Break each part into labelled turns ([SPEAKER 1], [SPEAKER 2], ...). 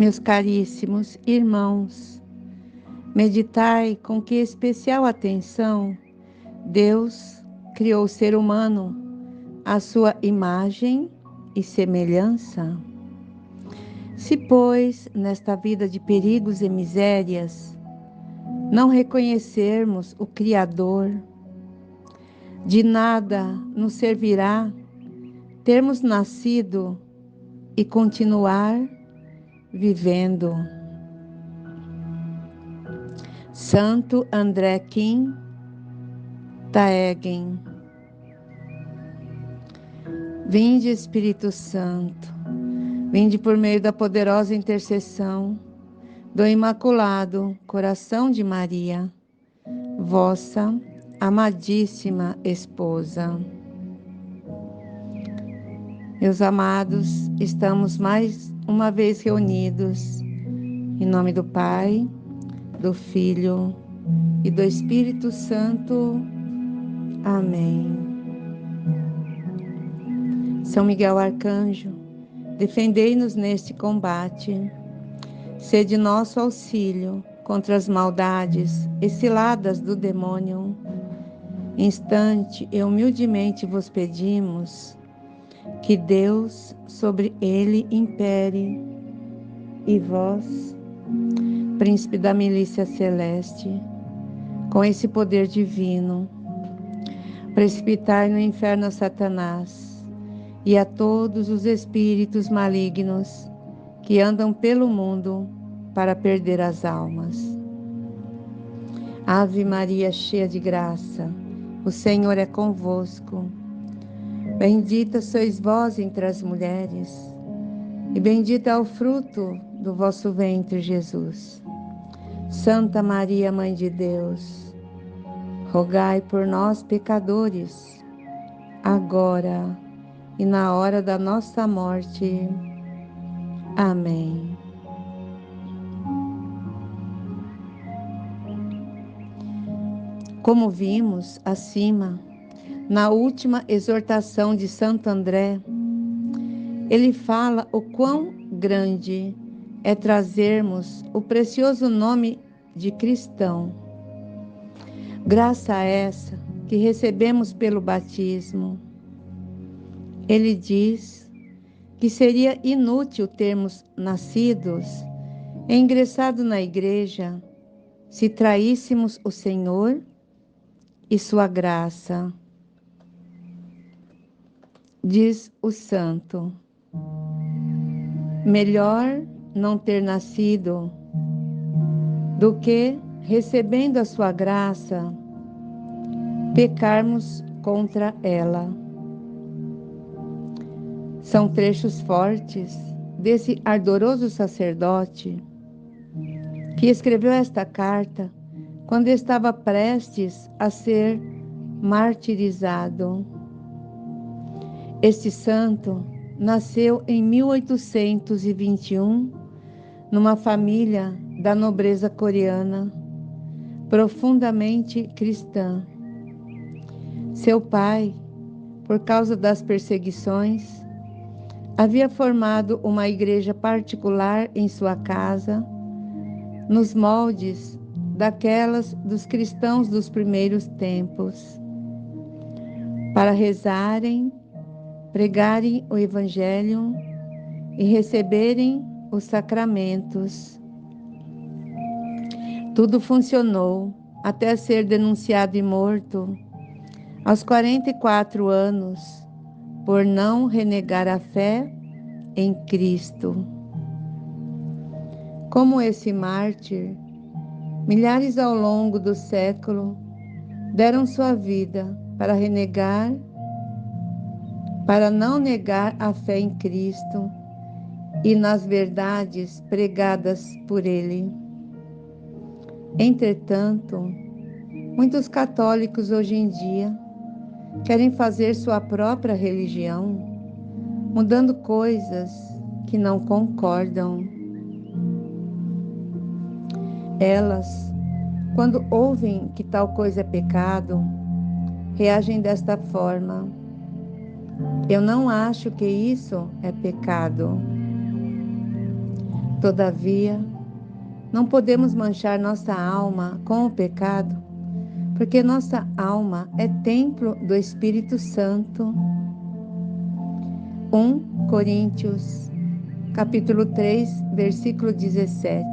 [SPEAKER 1] Meus caríssimos irmãos, meditai com que especial atenção Deus criou o ser humano à sua imagem e semelhança. Se, pois, nesta vida de perigos e misérias, não reconhecermos o Criador, de nada nos servirá termos nascido e continuar vivendo. Santo André Kim Taegen. Vinde, Espírito Santo, vinde por meio da poderosa intercessão do Imaculado Coração de Maria, vossa amadíssima esposa. Meus amados, estamos mais uma vez reunidos em nome do Pai, do Filho e do Espírito Santo. Amém. São Miguel Arcanjo, defendei-nos neste combate. Sede nosso auxílio contra as maldades e ciladas do demônio. Instante e humildemente vos pedimos que Deus sobre ele impere, e vós, príncipe da milícia celeste, com esse poder divino, precipitai no inferno a Satanás e a todos os espíritos malignos que andam pelo mundo para perder as almas. Ave Maria, cheia de graça, o Senhor é convosco. Bendita sois vós entre as mulheres, e bendito é o fruto do vosso ventre, Jesus. Santa Maria, Mãe de Deus, rogai por nós, pecadores, agora e na hora da nossa morte. Amém. Como vimos acima, na última exortação de Santo André, ele fala o quão grande é trazermos o precioso nome de cristão. Graça a essa que recebemos pelo batismo. Ele diz que seria inútil termos nascidos e ingressado na igreja se traíssemos o Senhor e sua graça. Diz o santo: melhor não ter nascido do que, recebendo a sua graça, pecarmos contra ela. São trechos fortes desse ardoroso sacerdote que escreveu esta carta quando estava prestes a ser martirizado. Este santo nasceu em 1821 numa família da nobreza coreana, profundamente cristã. Seu pai, por causa das perseguições, havia formado uma igreja particular em sua casa, nos moldes daquelas dos cristãos dos primeiros tempos, para rezarem, pregarem o Evangelho e receberem os sacramentos. Tudo funcionou até ser denunciado e morto aos 44 anos por não renegar a fé em Cristo. Como esse mártir, milhares ao longo do século deram sua vida para não negar a fé em Cristo e nas verdades pregadas por Ele. Entretanto, muitos católicos hoje em dia querem fazer sua própria religião, mudando coisas que não concordam. Elas, quando ouvem que tal coisa é pecado, reagem desta forma: eu não acho que isso é pecado. Todavia, não podemos manchar nossa alma com o pecado, porque nossa alma é templo do Espírito Santo. 1 Coríntios, capítulo 3, versículo 17.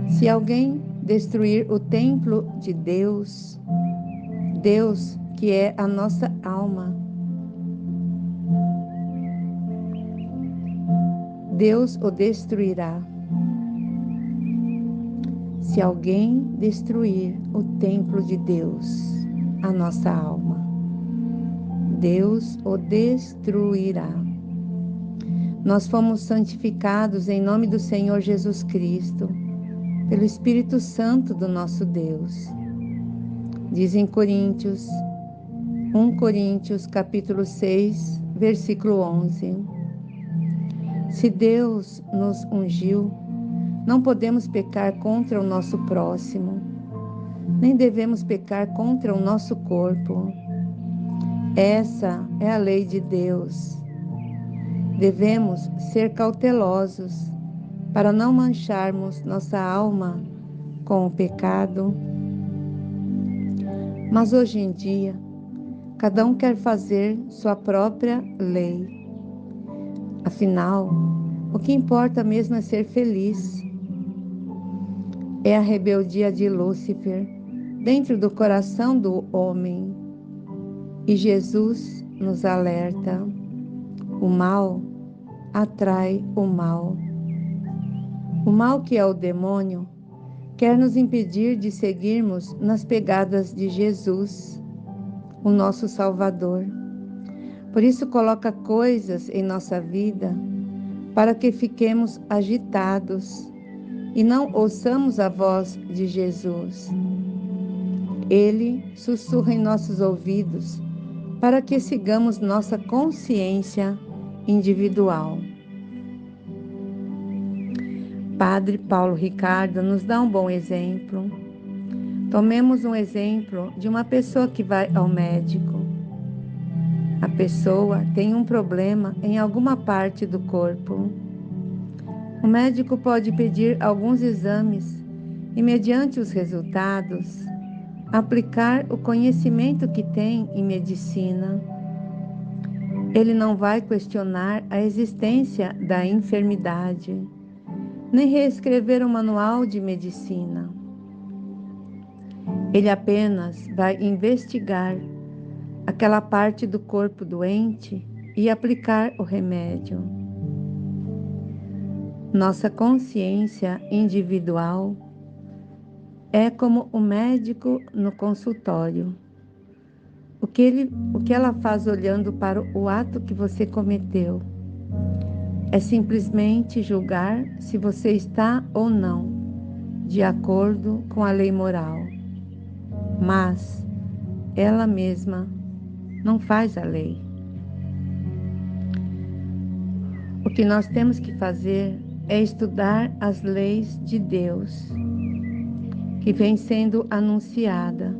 [SPEAKER 1] Se alguém destruir o templo de Deus, Deus, que é a nossa alma, Deus o destruirá. Se alguém destruir o templo de Deus, a nossa alma, Deus o destruirá. Nós fomos santificados em nome do Senhor Jesus Cristo, pelo Espírito Santo do nosso Deus. Diz em Coríntios, 1 Coríntios, capítulo 6, versículo 11. Se Deus nos ungiu, não podemos pecar contra o nosso próximo, nem devemos pecar contra o nosso corpo. Essa é a lei de Deus. Devemos ser cautelosos para não mancharmos nossa alma com o pecado. Mas hoje em dia, cada um quer fazer sua própria lei. Afinal, o que importa mesmo é ser feliz. É a rebeldia de Lúcifer dentro do coração do homem. E Jesus nos alerta: o mal atrai o mal. O mal, que é o demônio, quer nos impedir de seguirmos nas pegadas de Jesus, o nosso Salvador. Por isso coloca coisas em nossa vida para que fiquemos agitados e não ouçamos a voz de Jesus. Ele sussurra em nossos ouvidos para que sigamos nossa consciência individual. Padre Paulo Ricardo nos dá um bom exemplo. Tomemos um exemplo de uma pessoa que vai ao médico. A pessoa tem um problema em alguma parte do corpo. O médico pode pedir alguns exames e, mediante os resultados, aplicar o conhecimento que tem em medicina. Ele não vai questionar a existência da enfermidade, nem reescrever o manual de medicina. Ele apenas vai investigar aquela parte do corpo doente e aplicar o remédio. Nossa consciência individual é como o médico no consultório. O que ela faz olhando para o ato que você cometeu é simplesmente julgar se você está ou não de acordo com a lei moral. Mas ela mesma não faz a lei. O que nós temos que fazer é estudar as leis de Deus, que vem sendo anunciada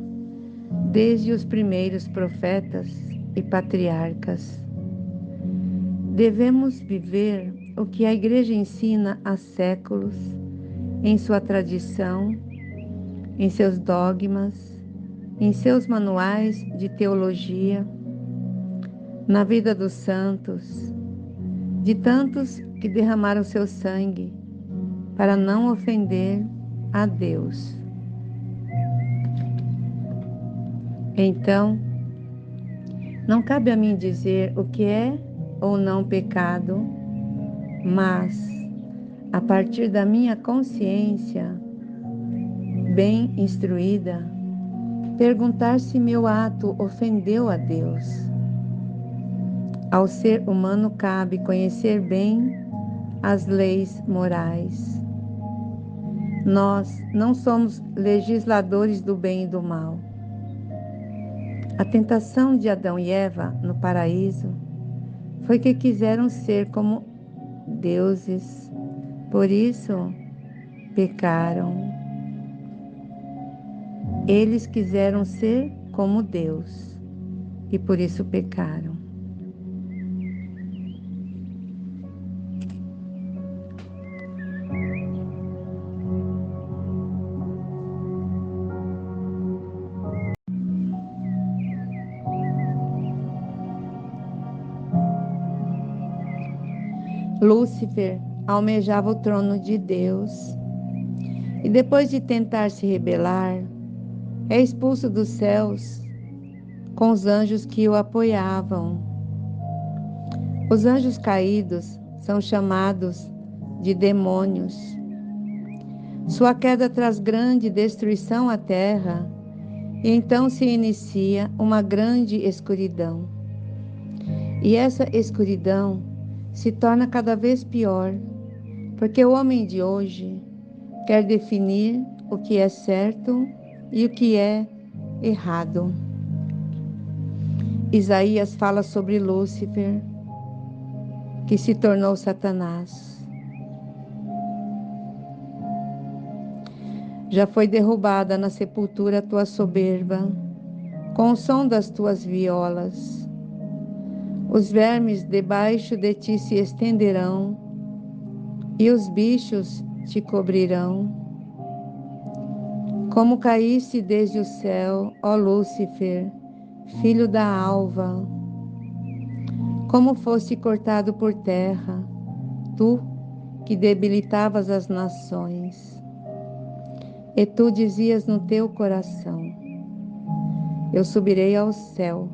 [SPEAKER 1] desde os primeiros profetas e patriarcas. Devemos viver o que a Igreja ensina há séculos, em sua tradição, em seus dogmas, em seus manuais de teologia, na vida dos santos, de tantos que derramaram seu sangue para não ofender a Deus. Então, não cabe a mim dizer o que é ou não pecado, mas, a partir da minha consciência bem instruída, perguntar se meu ato ofendeu a Deus. Ao ser humano cabe conhecer bem as leis morais. Nós não somos legisladores do bem e do mal. A tentação de Adão e Eva no paraíso foi que quiseram ser como deuses, por isso pecaram. Eles quiseram ser como Deus e por isso pecaram. Lúcifer almejava o trono de Deus e, depois de tentar se rebelar, é expulso dos céus com os anjos que o apoiavam. Os anjos caídos são chamados de demônios. Sua queda traz grande destruição à terra e então se inicia uma grande escuridão. E essa escuridão se torna cada vez pior, porque o homem de hoje quer definir o que é certo e o que é errado. Isaías fala sobre Lúcifer, que se tornou Satanás. Já foi derrubada na sepultura a tua soberba, com o som das tuas violas. Os vermes debaixo de ti se estenderão, e os bichos te cobrirão. Como caíste desde o céu, ó Lúcifer, filho da alva, como foste cortado por terra, tu que debilitavas as nações. E tu dizias no teu coração: eu subirei ao céu,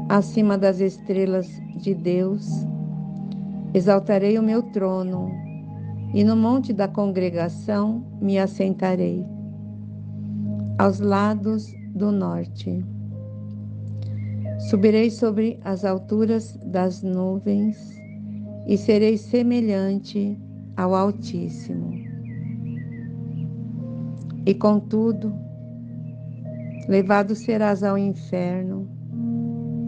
[SPEAKER 1] acima das estrelas de Deus, exaltarei o meu trono, e no monte da congregação me assentarei, aos lados do norte. Subirei sobre as alturas das nuvens, e serei semelhante ao Altíssimo. E contudo, levado serás ao inferno,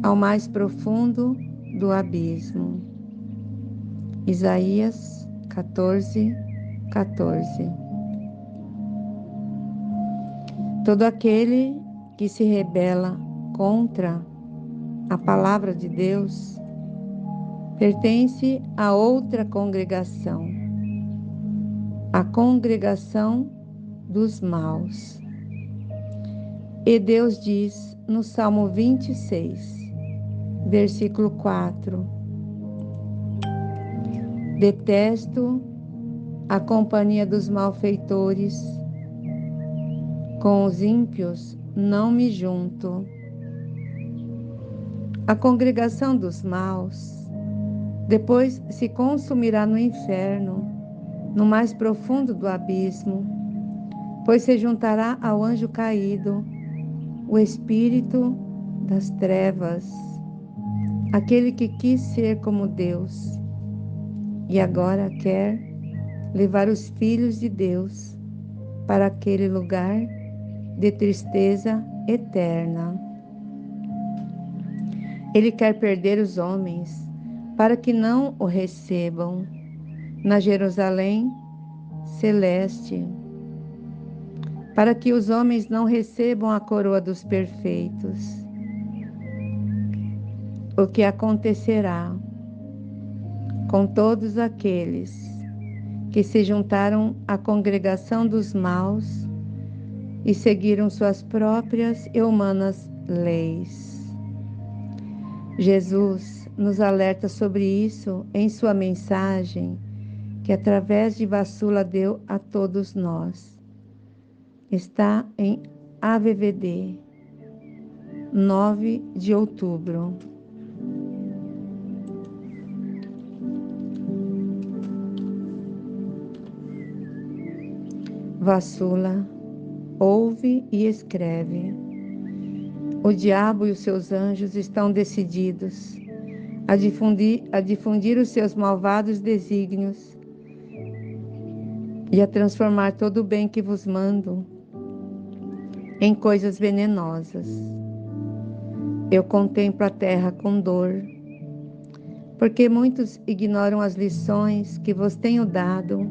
[SPEAKER 1] ao mais profundo do abismo. Isaías 14, 14. Todo aquele que se rebela contra a palavra de Deus pertence a outra congregação, a congregação dos maus. E Deus diz no Salmo 26, versículo 4: detesto a companhia dos malfeitores, com os ímpios não me junto. A congregação dos maus depois se consumirá no inferno, no mais profundo do abismo, pois se juntará ao anjo caído, o espírito das trevas, aquele que quis ser como Deus e agora quer levar os filhos de Deus para aquele lugar de tristeza eterna. Ele quer perder os homens para que não o recebam na Jerusalém celeste, para que os homens não recebam a coroa dos perfeitos. O que acontecerá com todos aqueles que se juntaram à congregação dos maus e seguiram suas próprias e humanas leis? Jesus nos alerta sobre isso em sua mensagem, que através de Vassula deu a todos nós. Está em AVVD, 9 de outubro. Vassula, ouve e escreve. O diabo e os seus anjos estão decididos a difundir os seus malvados desígnios e a transformar todo o bem que vos mando em coisas venenosas. Eu contemplo a terra com dor, porque muitos ignoram as lições que vos tenho dado,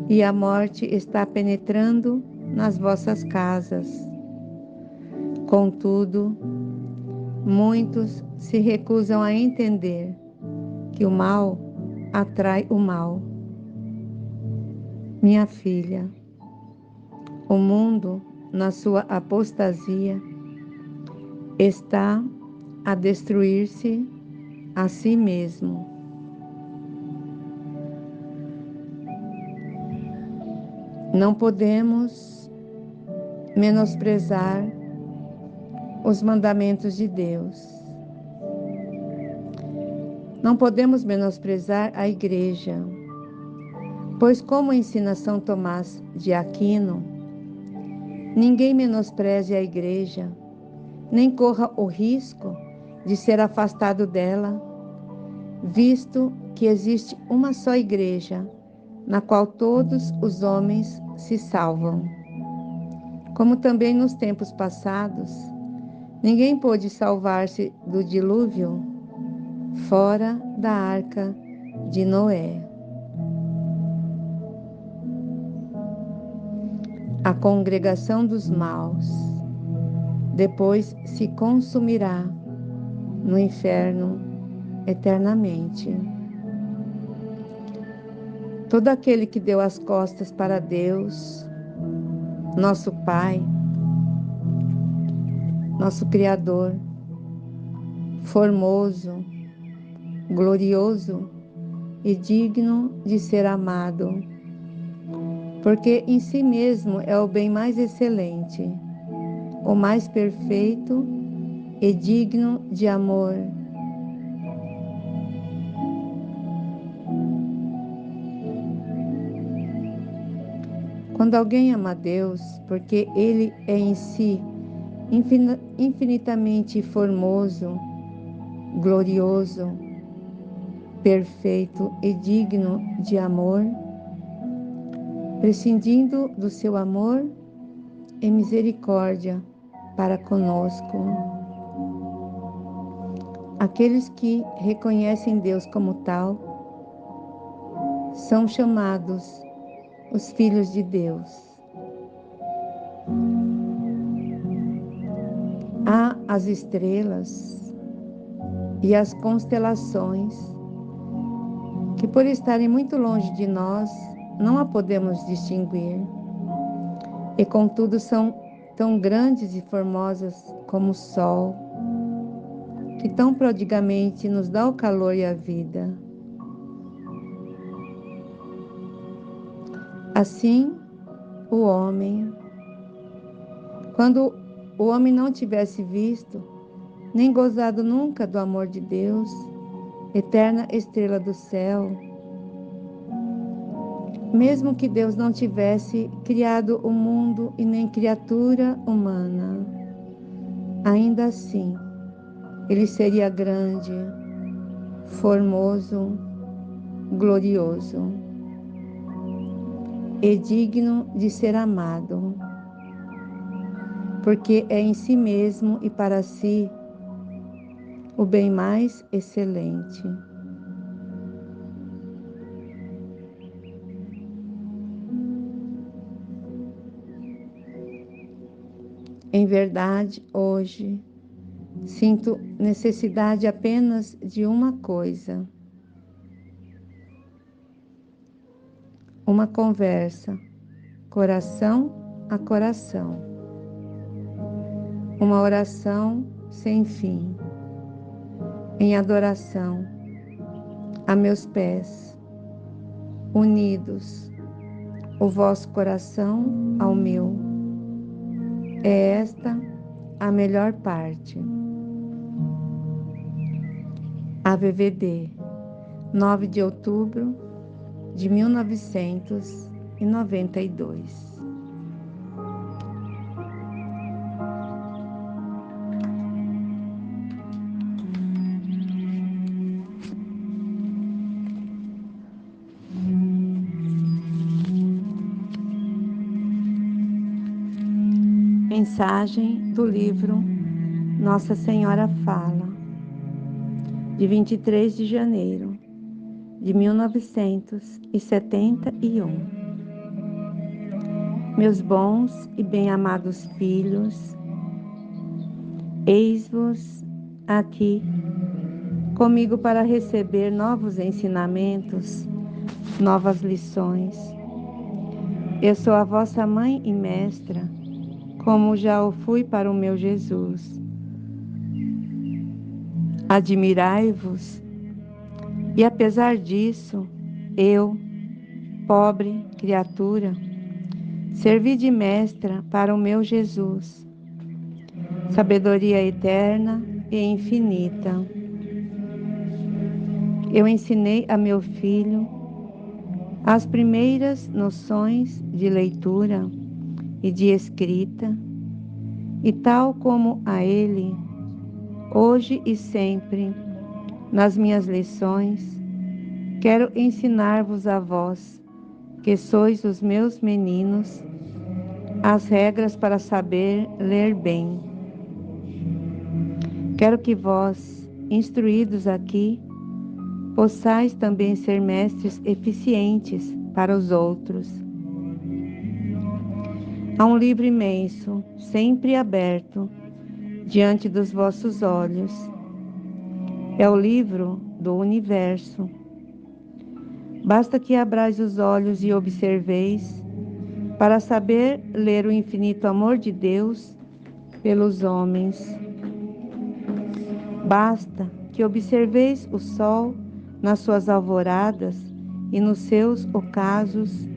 [SPEAKER 1] e a morte está penetrando nas vossas casas. Contudo, muitos se recusam a entender que o mal atrai o mal. Minha filha, o mundo, na sua apostasia, está a destruir-se a si mesmo. Não podemos menosprezar os mandamentos de Deus. Não podemos menosprezar a igreja, pois, como ensina São Tomás de Aquino, ninguém menospreze a igreja, nem corra o risco de ser afastado dela, visto que existe uma só igreja, na qual todos os homens se salvam. Como também nos tempos passados, ninguém pôde salvar-se do dilúvio fora da arca de Noé. A congregação dos maus depois se consumirá no inferno eternamente. Todo aquele que deu as costas para Deus, nosso Pai, nosso Criador, formoso, glorioso e digno de ser amado, porque em si mesmo é o bem mais excelente, o mais perfeito e digno de amor. Quando alguém ama a Deus, porque Ele é em si infinitamente formoso, glorioso, perfeito e digno de amor, prescindindo do seu amor e misericórdia para conosco. Aqueles que reconhecem Deus como tal são chamados os filhos de Deus. Há as estrelas e as constelações que, por estarem muito longe de nós, não a podemos distinguir, e contudo são tão grandes e formosas como o sol, que tão prodigamente nos dá o calor e a vida. Assim, o homem, quando o homem não tivesse visto, nem gozado nunca do amor de Deus, eterna estrela do céu, mesmo que Deus não tivesse criado o mundo e nem criatura humana, ainda assim, ele seria grande, formoso, glorioso e digno de ser amado, porque é em si mesmo e para si o bem mais excelente. Em verdade, hoje, sinto necessidade apenas de uma coisa: uma conversa, coração a coração, uma oração sem fim, em adoração, a meus pés, unidos, o vosso coração ao meu. É esta a melhor parte. AVVD, 9 de outubro de 1992. Mensagem do livro Nossa Senhora Fala, de 23 de janeiro de 1971. Meus bons e bem-amados filhos, eis-vos aqui comigo para receber novos ensinamentos, novas lições. Eu sou a vossa mãe e mestra, como já o fui para o meu Jesus. Admirai-vos, e apesar disso, eu, pobre criatura, servi de mestra para o meu Jesus, sabedoria eterna e infinita. Eu ensinei a meu filho as primeiras noções de leitura e de escrita, e tal como a ele, hoje e sempre, nas minhas lições, quero ensinar-vos a vós, que sois os meus meninos, as regras para saber ler bem. Quero que vós, instruídos aqui, possais também ser mestres eficientes para os outros. Há um livro imenso, sempre aberto, diante dos vossos olhos. É o livro do universo. Basta que abrais os olhos e observeis, para saber ler o infinito amor de Deus pelos homens. Basta que observeis o sol nas suas alvoradas e nos seus ocasos,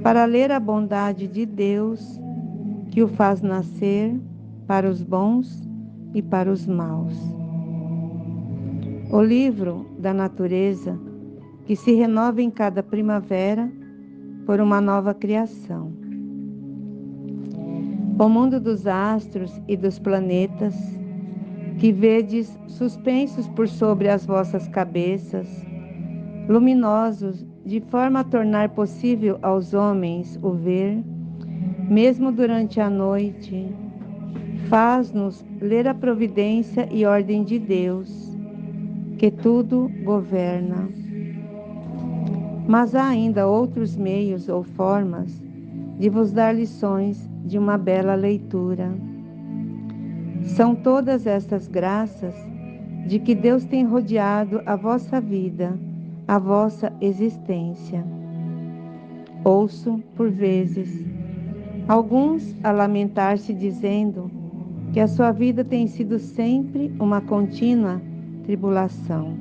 [SPEAKER 1] para ler a bondade de Deus, que o faz nascer para os bons e para os maus. O livro da natureza, que se renova em cada primavera por uma nova criação. O mundo dos astros e dos planetas, que vedes suspensos por sobre as vossas cabeças, luminosos, de forma a tornar possível aos homens o ver, mesmo durante a noite, faz-nos ler a providência e ordem de Deus, que tudo governa. Mas há ainda outros meios ou formas de vos dar lições de uma bela leitura. São todas estas graças de que Deus tem rodeado a vossa vida, a vossa existência. Ouço, por vezes, alguns a lamentar-se dizendo que a sua vida tem sido sempre uma contínua tribulação.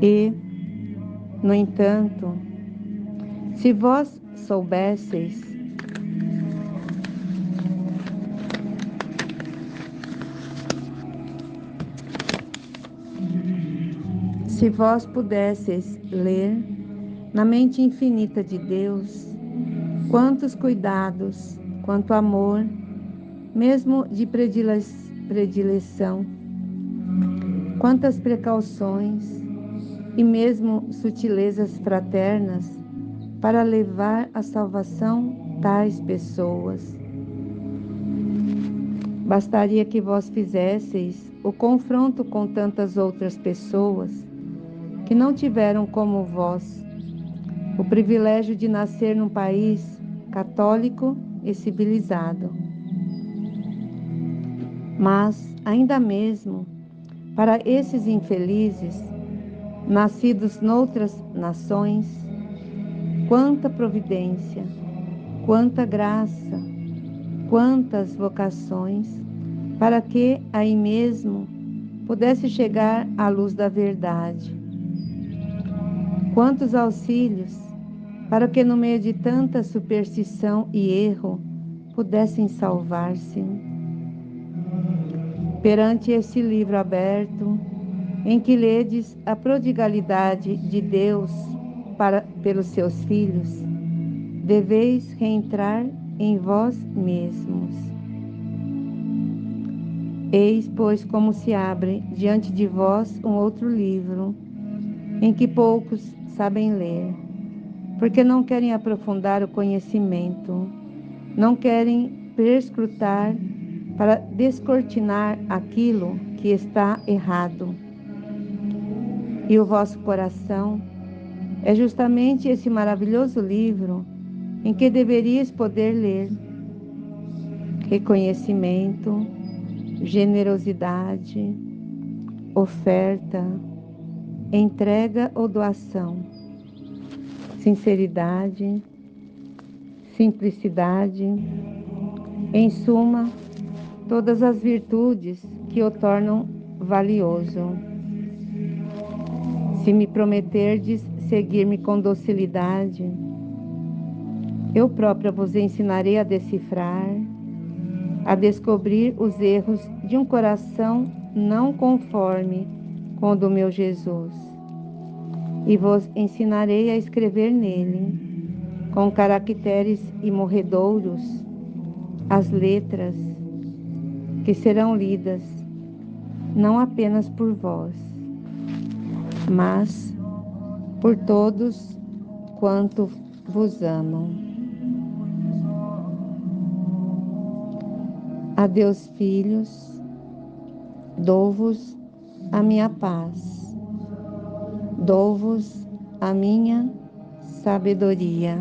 [SPEAKER 1] E, no entanto, se vós soubesseis se vós pudesseis ler na mente infinita de Deus, quantos cuidados, quanto amor, mesmo de predileção, quantas precauções e mesmo sutilezas fraternas para levar à salvação tais pessoas. Bastaria que vós fizesseis o confronto com tantas outras pessoas que não tiveram como vós o privilégio de nascer num país católico e civilizado. Mas, ainda mesmo, para esses infelizes, nascidos noutras nações, quanta providência, quanta graça, quantas vocações, para que aí mesmo pudesse chegar à luz da verdade. Quantos auxílios, para que no meio de tanta superstição e erro, pudessem salvar-se. Perante este livro aberto, em que ledes a prodigalidade de Deus pelos seus filhos, deveis reentrar em vós mesmos. Eis, pois, como se abre diante de vós um outro livro, em que poucos sabem ler, porque não querem aprofundar o conhecimento, não querem perscrutar para descortinar aquilo que está errado. E o vosso coração é justamente esse maravilhoso livro em que deveríeis poder ler reconhecimento, generosidade, oferta, entrega ou doação, sinceridade, simplicidade, em suma, todas as virtudes que o tornam valioso. Se me prometerdes seguir-me com docilidade, Eu própria vos ensinarei a decifrar, a descobrir os erros de um coração não conforme com o do meu Jesus. E vos ensinarei a escrever nele, com caracteres imorredouros, as letras que serão lidas não apenas por vós, mas por todos quanto vos amam. Adeus, filhos, dou-vos a minha paz, dou-vos a minha sabedoria.